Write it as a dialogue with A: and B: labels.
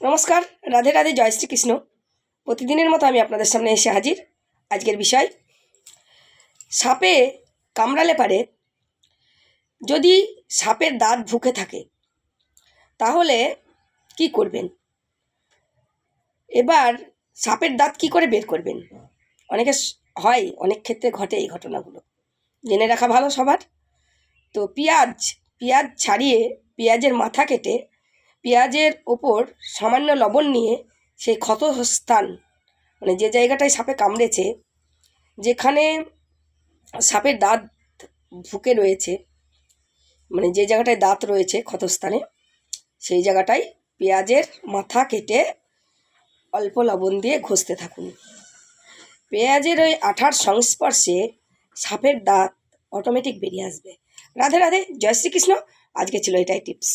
A: নমস্কার, রাধে রাধে, জয় শ্রীকৃষ্ণ। প্রতিদিনের মতো আমি আপনাদের সামনে এসে হাজির। আজকের বিষয়, সাপে কামড়ালে পারে যদি সাপের দাঁত ঢুকে থাকে তাহলে কি করবেন। এবার সাপের দাঁত কি করে বের করবেন, অনেক ক্ষেত্রে ঘটে এই ঘটনাগুলো, জেনে রাখা ভালো সবার। তো পেঁয়াজ ছাড়িয়ে পেঁয়াজের মাথা কেটে পেঁয়াজের ওপর সামান্য লবণ নিয়ে সেই ক্ষতস্থান, মানে যে জায়গাটায় সাপে কামড়েছে, যেখানে সাপের দাঁত ঢুকে রয়েছে, মানে যে জায়গাটায় দাঁত রয়েছে ক্ষতস্থানে, সেই জায়গাটায় পেঁয়াজের মাথা কেটে অল্প লবণ দিয়ে ঘষতে থাকুন। পেঁয়াজের ওই আঠার সংস্পর্শে সাপের দাঁত অটোমেটিক বেরিয়ে আসবে। রাধে রাধে, জয় শ্রীকৃষ্ণ। আজকে ছিল এটাই টিপস।